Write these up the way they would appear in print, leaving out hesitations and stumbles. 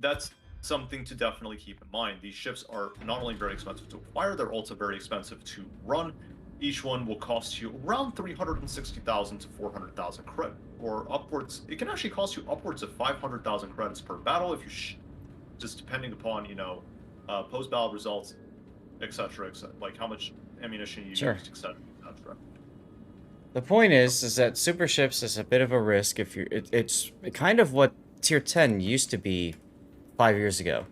that's something to definitely keep in mind. These ships are not only very expensive to acquire, they're also very expensive to run. Each one will cost you around 360,000 to 400,000 credit, or upwards. It can actually cost you upwards of 500,000 credits per battle if you just depending upon post battle results, etc. Like how much ammunition you Sure. used, etc. etc. The point is that super ships is a bit of a risk if you're. It's kind of what tier 10 used to be 5 years ago,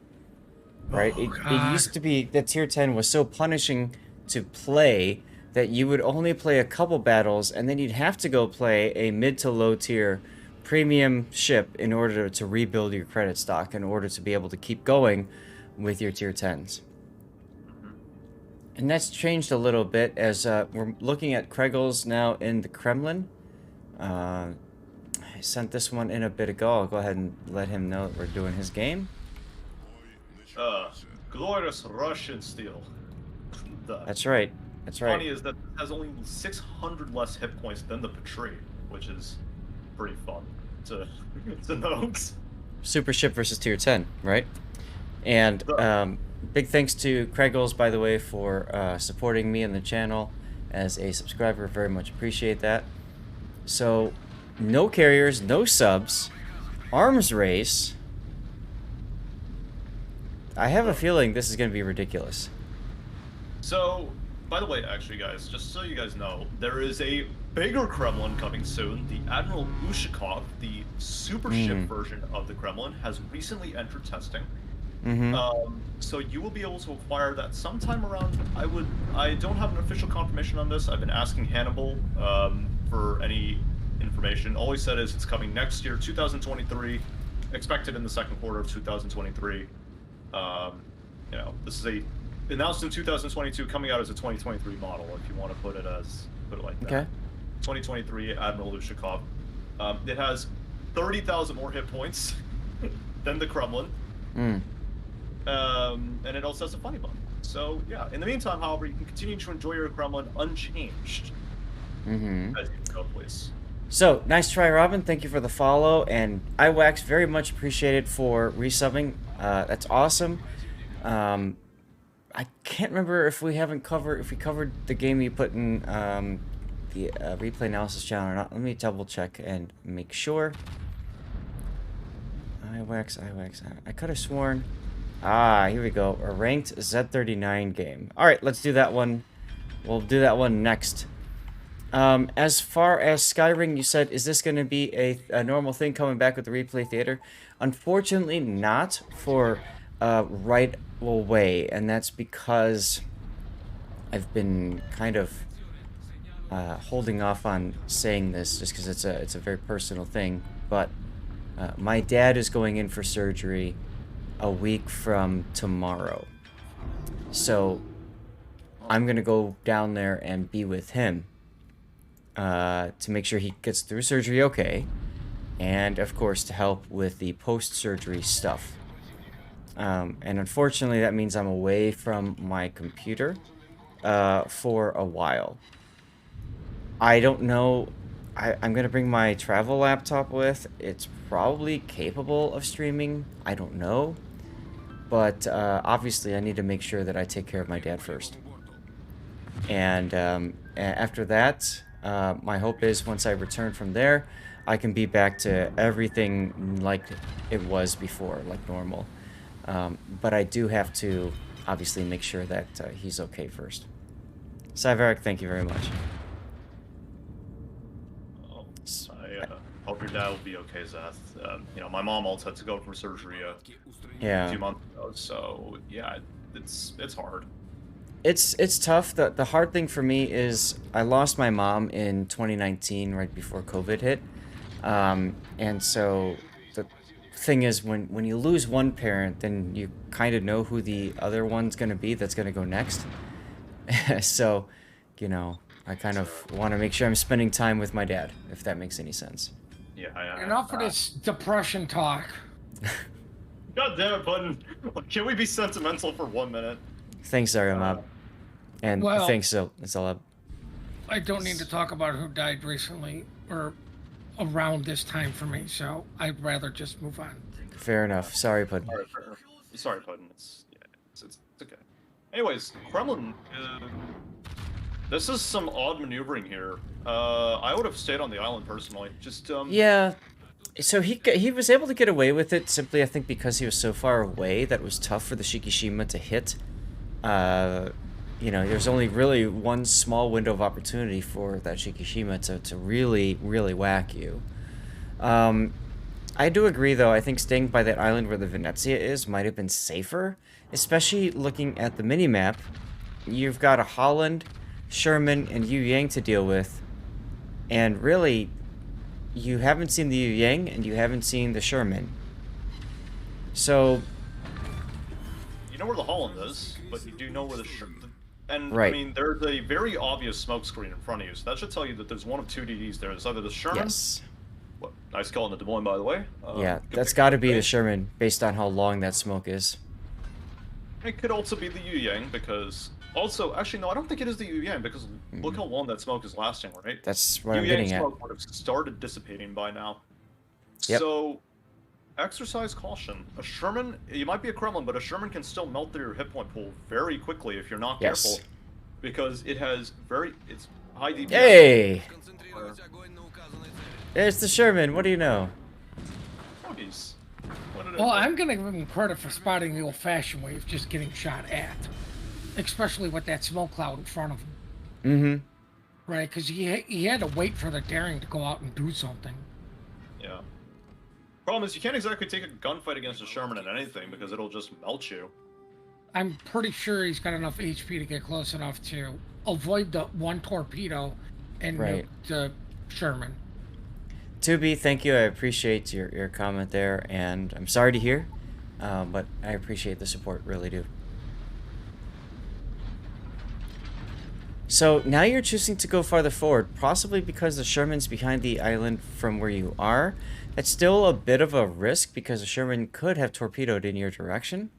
right? Oh It God. used to be that tier 10 was so punishing to play that you would only play a couple battles and then you'd have to go play a mid to low tier premium ship in order to rebuild your credit stock in order to be able to keep going with your tier 10s. And that's changed a little bit as we're looking at Craigels now in the Kremlin. I sent this one in a bit ago. I'll go ahead and let him know that we're doing his game. Glorious Russian steel. That's right. That's right. Funny is that it has only 600 less hit points than the Petrie, which is pretty fun to note. Super ship versus tier 10, right? And big thanks to Craigels, by the way, for supporting me and the channel as a subscriber. Very much appreciate that. So, no carriers, no subs, arms race. I have a feeling this is going to be ridiculous. So, by the way, actually, guys, just so you guys know, there is a bigger Kremlin coming soon. The Admiral Ushakov, the super ship version of the Kremlin, has recently entered testing. So you will be able to acquire that sometime around. I don't have an official confirmation on this. I've been asking Hannibal for any information. All he said is it's coming next year, 2023, expected in the second quarter of 2023. This is announced in 2022, coming out as a 2023 model. If you want to put it like that. Okay. 2023 Admiral Ushakov. It has 30,000 more hit points than the Kremlin. And it also has a funny button. So yeah. In the meantime, however, you can continue to enjoy your Kremlin unchanged. As you go, please. So, nice try, Robin. Thank you for the follow. And iWax, very much appreciated for resubbing. That's awesome. I can't remember if we covered the game you put in the replay analysis channel or not. Let me double check and make sure. iWax. I could have sworn. Here we go. A ranked Z39 game. All right, let's do that one. We'll do that one next. As far as Skyring, you said, is this going to be a normal thing coming back with the replay theater? Unfortunately, not for right away, and that's because I've been kind of holding off on saying this just because it's a very personal thing. But my dad is going in for surgery a week from tomorrow, so I'm gonna go down there and be with him to make sure he gets through surgery okay, and of course to help with the post-surgery stuff. And unfortunately that means I'm away from my computer for a while. I don't know. I'm gonna bring my travel laptop with. It's probably capable of streaming. I don't know. But obviously I need to make sure that I take care of my dad first. And after that, my hope is once I return from there, I can be back to everything like it was before, like normal. But I do have to obviously make sure that he's okay first. Cyvarek, thank you very much. I hope your dad will be okay, Zeth. My mom also had to go for surgery a few months ago, so yeah, it's hard. It's tough. The hard thing for me is I lost my mom in 2019, right before COVID hit, and so the thing is when you lose one parent, then you kind of know who the other one's gonna be that's gonna go next. So, I kind of want to make sure I'm spending time with my dad, if that makes any sense. Yeah. Enough of this depression talk. God damn it, Button. Can we be sentimental for 1 minute? Thanks, Ariamab. And well, thanks, Zalab. I don't need to talk about who died recently or around this time for me, so I'd rather just move on. Fair enough. Sorry, Puddin. Sorry, Puddin. It's okay. Anyways, Kremlin. This is some odd maneuvering here. I would have stayed on the island personally. Just Yeah. So he was able to get away with it simply, I think, because he was so far away that it was tough for the Shikishima to hit. You know, there's only really one small window of opportunity for that Shikishima to really, really whack you. I do agree, though. I think staying by that island where the Venezia is might have been safer, especially looking at the mini-map. You've got a Holland, Sherman, and Yu Yang to deal with, and really, you haven't seen the Yu Yang, and you haven't seen the Sherman. So... You know where the Holland is, but you do know where the Sherman... And, right. I mean, there's a very obvious smoke screen in front of you, so that should tell you that there's one of two DDs there. There's either the Sherman... Yes. What, nice call in the Des Moines, by the way. Yeah, that's got to be the Sherman, based on how long that smoke is. It could also be the Yu Yang, because... Also, actually, no, I don't think it is the Yu Yang, because look how long that smoke is lasting, right? That's what I'm getting at. Yu Yang smoke would have started dissipating by now. Yep. So, exercise caution. A Sherman, you might be a Kremlin, but a Sherman can still melt through your hit point pool very quickly if you're not careful. Because it has it's high DPS. Hey! There's the Sherman, what do you know? Doggies. Well, I'm gonna give him credit for spotting the old-fashioned way of just getting shot at. Especially with that smoke cloud in front of him. Mm-hmm. Right, because he had to wait for the daring to go out and do something. Yeah. Problem is, you can't exactly take a gunfight against a Sherman in anything, because it'll just melt you. I'm pretty sure he's got enough HP to get close enough to avoid the one torpedo and nuke the Sherman. 2B, thank you. I appreciate your comment there, and I'm sorry to hear, but I appreciate the support, really do. So now you're choosing to go farther forward, possibly because the Sherman's behind the island from where you are. It's still a bit of a risk because the Sherman could have torpedoed in your direction.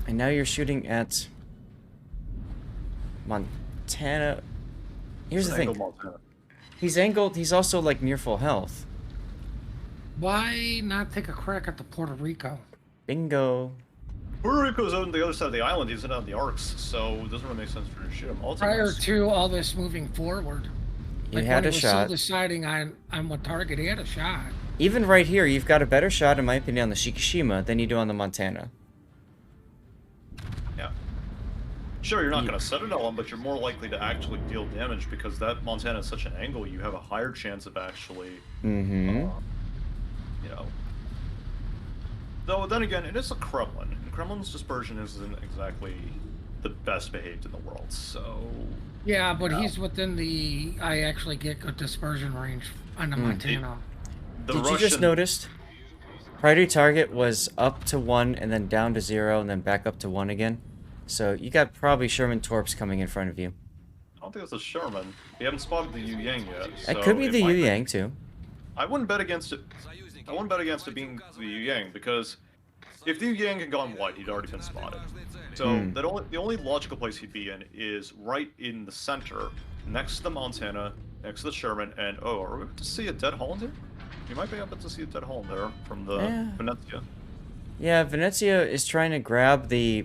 And now you're shooting at Montana. Here's the thing. He's angled. He's also like near full health. Why not take a crack at the Puerto Rico? Bingo. Puerto Rico's on the other side of the island. He's on the arcs, so it doesn't really make sense for you to shoot him. Prior to all this moving forward, he had a shot. Still deciding on what target, he had a shot. Even right here, you've got a better shot, in my opinion, on the Shikishima than you do on the Montana. Yeah. Sure, you're not going to set it on, but you're more likely to actually deal damage because that Montana is such an angle. You have a higher chance of actually, you know. Though then again, it is a Kremlin, and Kremlin's dispersion isn't exactly the best behaved in the world. So. Yeah, but he's within the. I actually get good dispersion range on the Montana. Did you just notice? Priority target was up to 1 and then down to 0 and then back up to 1 again. So you got probably Sherman Torps coming in front of you. I don't think it's a Sherman. We haven't spotted the Yu Yang yet. It could be the Yu Yang too. I wouldn't bet against it. I wouldn't bet against it being the Yu Yang because if the Yu Yang had gone white, he'd already been spotted. So the only logical place he'd be in is right in the center, next to the Montana, next to the Sherman, and are we about to see a dead Holland here? You might be able to see a dead Holland there from the Venezia. Yeah, Venezia is trying to grab the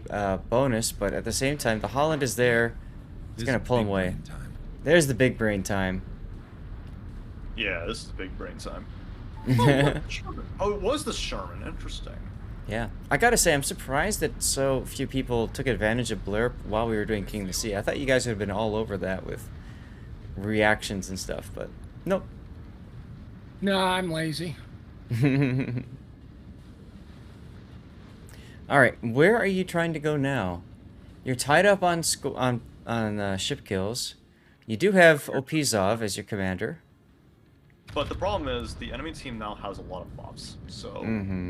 bonus, but at the same time, the Holland is there. It's going to pull him away. There's the big brain time. Yeah, this is the big brain time. Oh, it was the Sherman. Interesting. Yeah. I got to say, I'm surprised that so few people took advantage of Blurp while we were doing King of the Sea. I thought you guys would have been all over that with reactions and stuff, but nope. No, I'm lazy. All right, where are you trying to go now? You're tied up on ship kills. You do have Opizov as your commander. But the problem is the enemy team now has a lot of buffs, so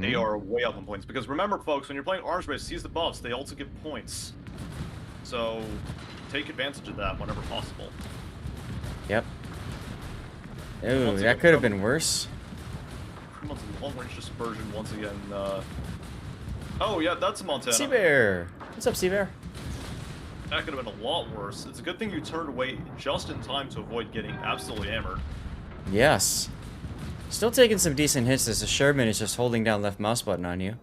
they are way up in points. Because remember, folks, when you're playing arms race, seize the buffs. They also give points. So take advantage of that whenever possible. Yep. Ooh, that could have been worse. Long-range dispersion once again. Oh yeah, that's a Montana. Sea Bear. What's up, Sea Bear? That could have been a lot worse. It's a good thing you turned away just in time to avoid getting absolutely hammered. Yes. Still taking some decent hits as the Sherman is just holding down left mouse button on you.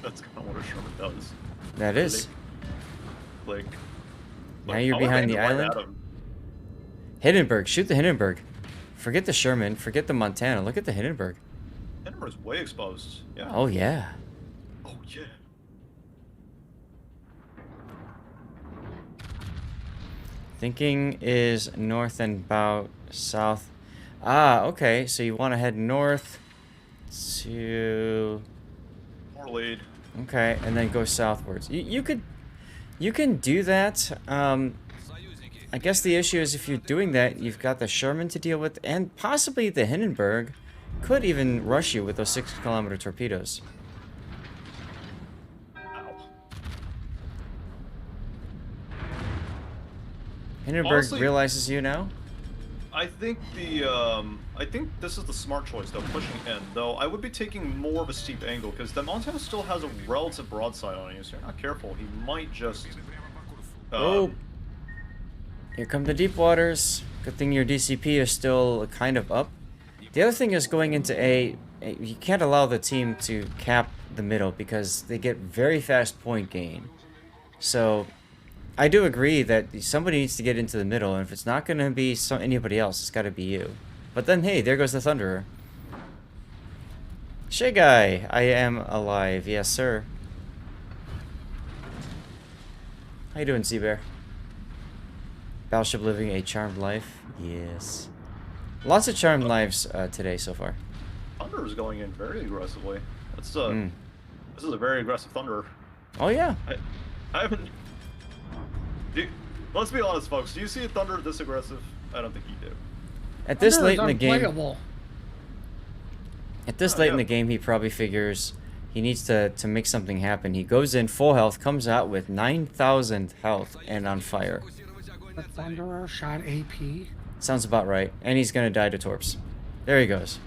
That's kind of what a Sherman does. That is. Like Now you're behind the island. Hindenburg, shoot the Hindenburg. Forget the Sherman, forget the Montana. Look at the Hindenburg. Hindenburg's way exposed. Yeah. Oh yeah. Oh yeah. Thinking is north and about south. Ah, okay. So you want to head north to. More lead. Okay, and then go southwards. You can do that. I guess the issue is if you're doing that, you've got the Sherman to deal with, and possibly the Hindenburg could even rush you with those 6-kilometer torpedoes. Ow. Hindenburg Honestly, realizes you now. I think this is the smart choice though, pushing in. Though I would be taking more of a steep angle because the Montana still has a relative broadside on you, so you're not careful. He might just. Oh. Here come the deep waters. Good thing your DCP is still kind of up. The other thing is going into you can't allow the team to cap the middle because they get very fast point gain. So I do agree that somebody needs to get into the middle, and if it's not going to be anybody else, it's got to be you. But then, hey, there goes the Thunderer. Shay Guy, I am alive. Yes, sir. How you doing, Sea Bear? Battleship living a charmed life? Yes. Lots of charmed lives today so far. Thunder is going in very aggressively. This is a very aggressive Thunder. Oh yeah. I haven't. Let's be honest, folks. Do you see a Thunder this aggressive? I don't think you do. At this Thunder late in the game. unplayable. At this late in the game, he probably figures he needs to make something happen. He goes in full health, comes out with 9,000 health and on fire. The Thunderer shot AP. Sounds about right. And he's gonna die to torps. There he goes.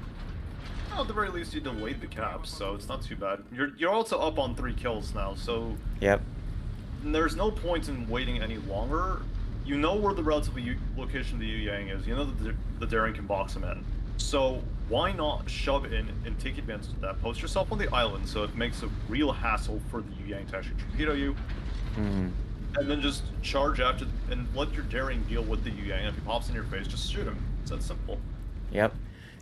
Well, at the very least, you delayed the caps, so it's not too bad. You're also up on 3 kills now, so Yep. there's no point in waiting any longer. You know where the relative location of the Yu Yang is. You know that the Daring can box him in. So why not shove in and take advantage of that? Post yourself on the island so it makes a real hassle for the Yu Yang to actually torpedo you. And then just charge after and let your Daring deal with the Yu Yang. If he pops in your face, just shoot him. It's that simple. Yep.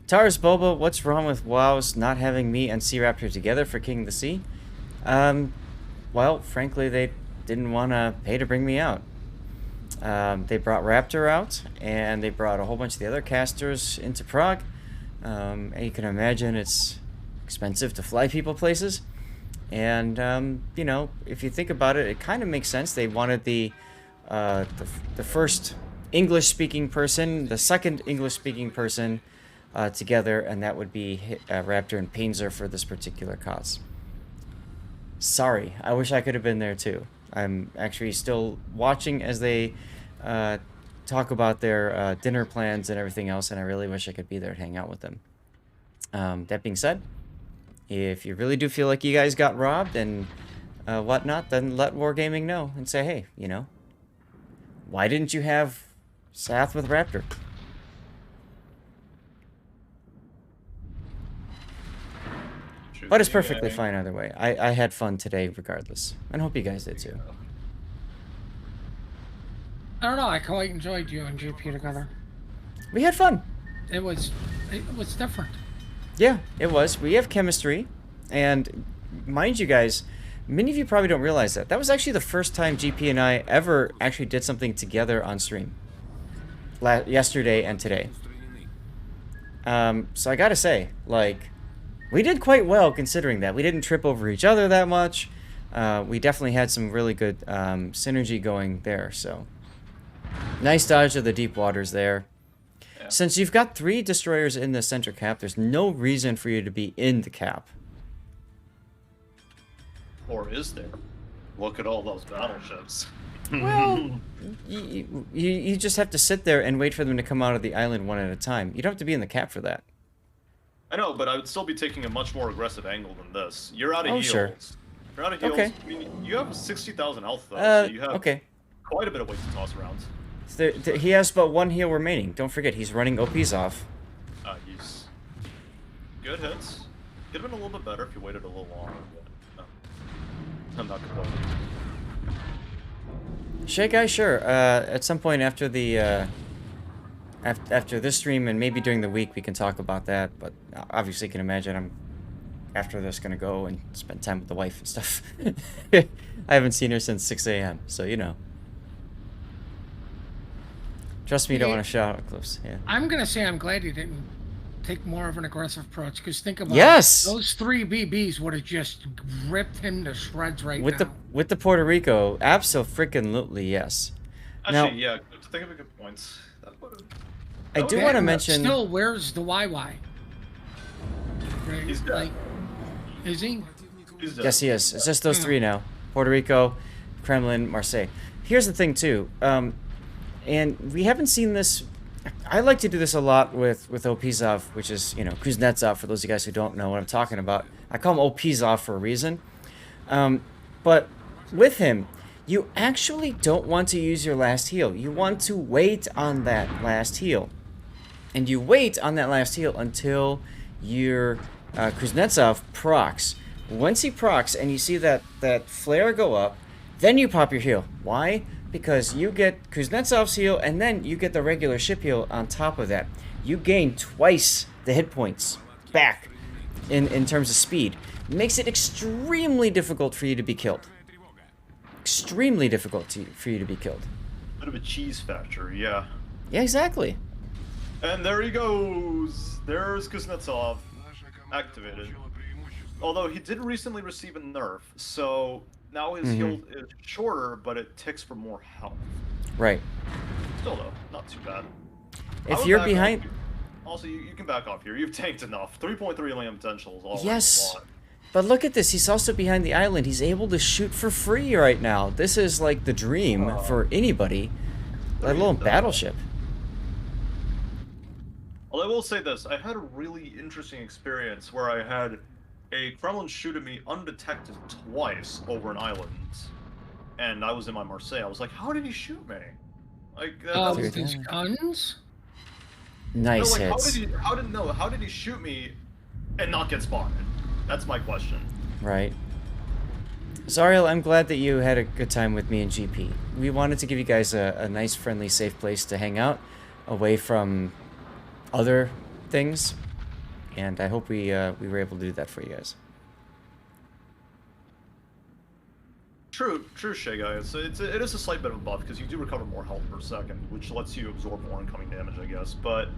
Tars Boba, what's wrong with WoW's not having me and Sea Raptor together for King of the Sea? Well, frankly, they didn't want to pay to bring me out. They brought Raptor out, and they brought a whole bunch of the other casters into Prague. And you can imagine it's expensive to fly people places. And, you know, if you think about it, it kind of makes sense. They wanted the first English-speaking person, the second English-speaking person together, and that would be Raptor and Painzer for this particular cause. Sorry, I wish I could have been there too. I'm actually still watching as they talk about their dinner plans and everything else, and I really wish I could be there to hang out with them. That being said, if you really do feel like you guys got robbed and whatnot, then let Wargaming know and say, hey, you know, why didn't you have Sath with Raptor? But it's perfectly fine either way. I had fun today regardless. And hope you guys did too. I don't know. I quite enjoyed you and GP together. We had fun. It was different. Yeah, it was. We have chemistry. And mind you guys, many of you probably don't realize that. That was actually the first time GP and I ever actually did something together on stream. Yesterday and today. So I gotta say, like, we did quite well considering that. We didn't trip over each other that much. We definitely had some really good synergy going there, so. Nice dodge of the deep waters there. Yeah. Since you've got 3 destroyers in the center cap, there's no reason for you to be in the cap. Or is there? Look at all those battleships. Well, you just have to sit there and wait for them to come out of the island one at a time. You don't have to be in the cap for that. I know, but I would still be taking a much more aggressive angle than this. You're out of heals. Sure. You're out of heals. Okay. I mean, you have 60,000 health, though, so you have quite a bit of weight to toss around. He has but 1 heal remaining. Don't forget, he's running OPs off. He's... Good hits. Could have been a little bit better if you waited a little longer, but no. I'm not complaining. Shay Guy, sure. At some point after the after this stream and maybe during the week we can talk about that. But obviously, you can imagine I'm after this gonna go and spend time with the wife and stuff. I haven't seen her since 6 a.m. So you know. Trust me, you don't want to shout out close. Yeah. I'm gonna say I'm glad he didn't take more of an aggressive approach, because think about Yes! it. Those 3 BBs would have just ripped him to shreds right now. With the Puerto Rico, absolutely yes. Actually, Now, yeah, to think of a good points. I do want to mention. Still, where's the YY? Right? He's dead. Like, is he? He's dead. Yes, he is. It's just those 3 now: Puerto Rico, Kremlin, Marseille. Here's the thing too, and we haven't seen this. I like to do this a lot with Opizov, which is, you know, Kuznetsov, for those of you guys who don't know what I'm talking about. I call him Opizov for a reason. But with him, you actually don't want to use your last heal. You want to wait on that last heal. And you wait on that last heal until your Kuznetsov procs. Once he procs and you see that flare go up, then you pop your heal. Why? Because you get Kuznetsov's heal, and then you get the regular ship heal on top of that. You gain twice the hit points back in terms of speed. It makes it extremely difficult for you to be killed. Extremely difficult for you to be killed. Bit of a cheese factory, yeah. Yeah, exactly. And there he goes. There's Kuznetsov, activated. Although he did recently receive a nerf, so now his heal is shorter, but it ticks for more health. Right. Still though, not too bad. If you're behind... Also, you can back off here. You've tanked enough. 3.3 million potential is all. Yes. But look at this. He's also behind the island. He's able to shoot for free right now. This is like the dream for anybody, let alone Battleship. Well, I will say this. I had a really interesting experience where I had a Kremlin shoot at me undetected twice over an island. And I was in my Marseille. I was like, how did he shoot me? Like, With his guns? Nice no, like, hits. How did he shoot me and not get spotted? That's my question. Right. Zariel, I'm glad that you had a good time with me and GP. We wanted to give you guys a nice, friendly, safe place to hang out, away from other things, and I hope we were able to do that for you guys. True, Shay guys. It is a slight bit of a buff because you do recover more health per second, which lets you absorb more incoming damage, I guess. But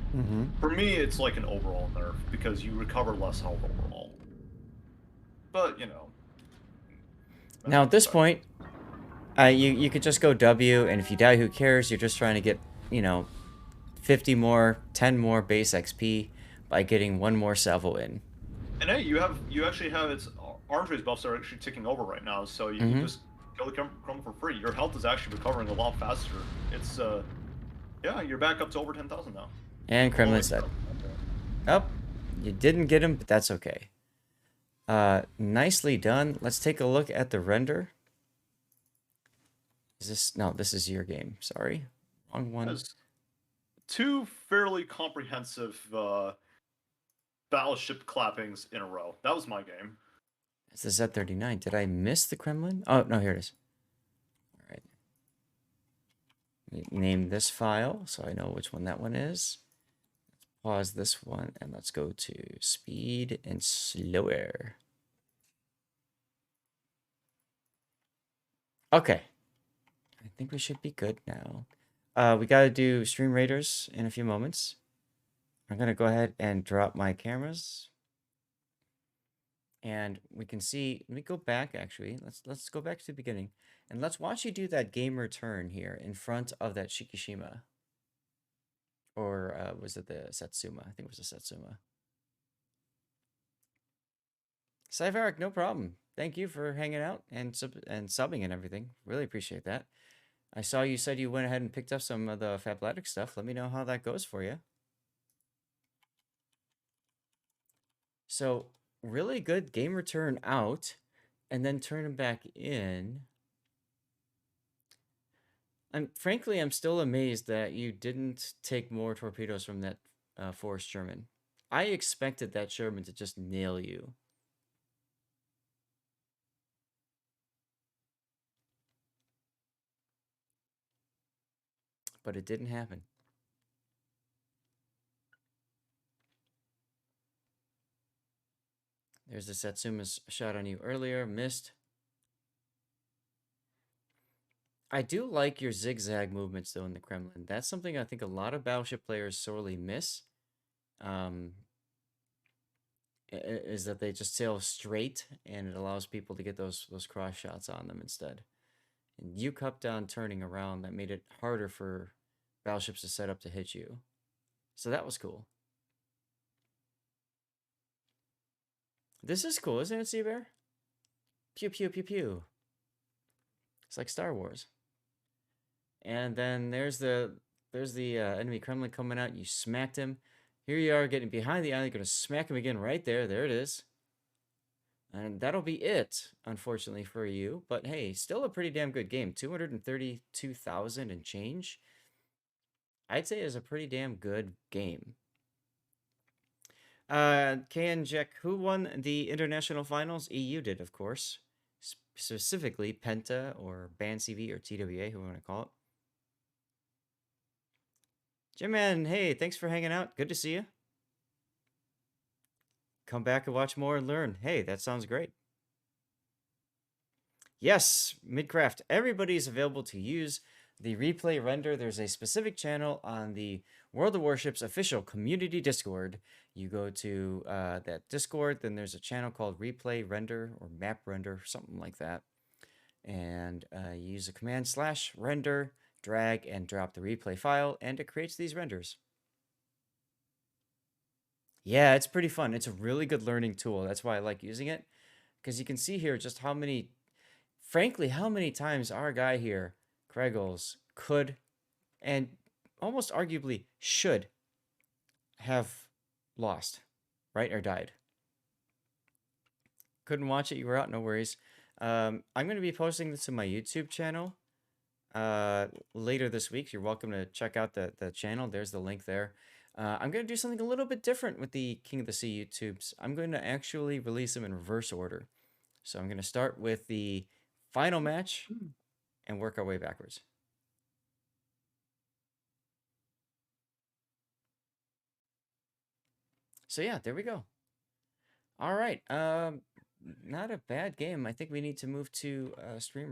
for me, it's like an overall nerf because you recover less health overall. But you know. Now at this point, you could just go W, and if you die, who cares? You're just trying to get, you know, 50 more, 10 more base XP by getting 1 more salvo in. And hey, you actually have its arms race buffs are actually ticking over right now, so you can just kill the Kremlin for free. Your health is actually recovering a lot faster. It's yeah, you're back up to over 10,000 now. And Kremlin's dead. Oh, you didn't get him, but that's okay. Nicely done. Let's take a look at the render. Is this... No, this is your game. Sorry. Wrong one. There's 2 fairly comprehensive battleship clappings in a row. That was my game. It's the Z39. Did I miss the Kremlin? Oh, no, here it is. All right. Name this file so I know which one that one is. Let's pause this one, and let's go to speed and slower. Okay. I think we should be good now. We got to do stream raiders in a few moments. I'm going to go ahead and drop my cameras. And we can see, let me go back actually. Let's go back to the beginning. And let's watch you do that game return here in front of that Shikishima. Or was it the Satsuma? I think it was the Satsuma. Cyvarric, no problem. Thank you for hanging out and subbing and everything. Really appreciate that. I saw you said you went ahead and picked up some of the Fablatic stuff. Let me know how that goes for you. So, really good game return out, and then turn them back in. Frankly, I'm still amazed that you didn't take more torpedoes from that Forest German. I expected that Sherman to just nail you. But it didn't happen. There's the Satsuma's shot on you earlier. Missed. I do like your zigzag movements, though, in the Kremlin. That's something I think a lot of Battleship players sorely miss. Is that they just sail straight, and it allows people to get those cross shots on them instead. And you kept on turning around. That made it harder for battleships to set up to hit you. So that was cool. This is cool, isn't it, Seabear? Pew, pew, pew, pew. It's like Star Wars. And then there's the enemy Kremlin coming out. You smacked him. Here you are getting behind the island. You're going to smack him again right there. There it is. And that'll be it, unfortunately, for you. But hey, still a pretty damn good game. 232,000 and change. I'd say is a pretty damn good game. KN Jack, who won the international finals? EU did, of course. Specifically, Penta or BANCV or TWA, who we want to call it. Jim Man, hey, thanks for hanging out. Good to see you. Come back and watch more and learn. Hey, that sounds great. Yes, Midcraft. Everybody's available to use the replay render. There's a specific channel on the World of Warships official community Discord. You go to that Discord, then there's a channel called replay render or map render, something like that. And you use a command /render, drag and drop the replay file, and it creates these renders. Yeah, it's pretty fun. It's a really good learning tool. That's why I like using it. Because you can see here just how many, frankly, how many times our guy here, Craigels, could and almost arguably should have lost, right? Or died. Couldn't watch it. You were out. No worries. I'm going to be posting this to my YouTube channel later this week. You're welcome to check out the channel. There's the link there. I'm going to do something a little bit different with the King of the Sea YouTubes. I'm going to actually release them in reverse order. So I'm going to start with the final match and work our way backwards. So yeah, there we go. All right. Not a bad game. I think we need to move to stream.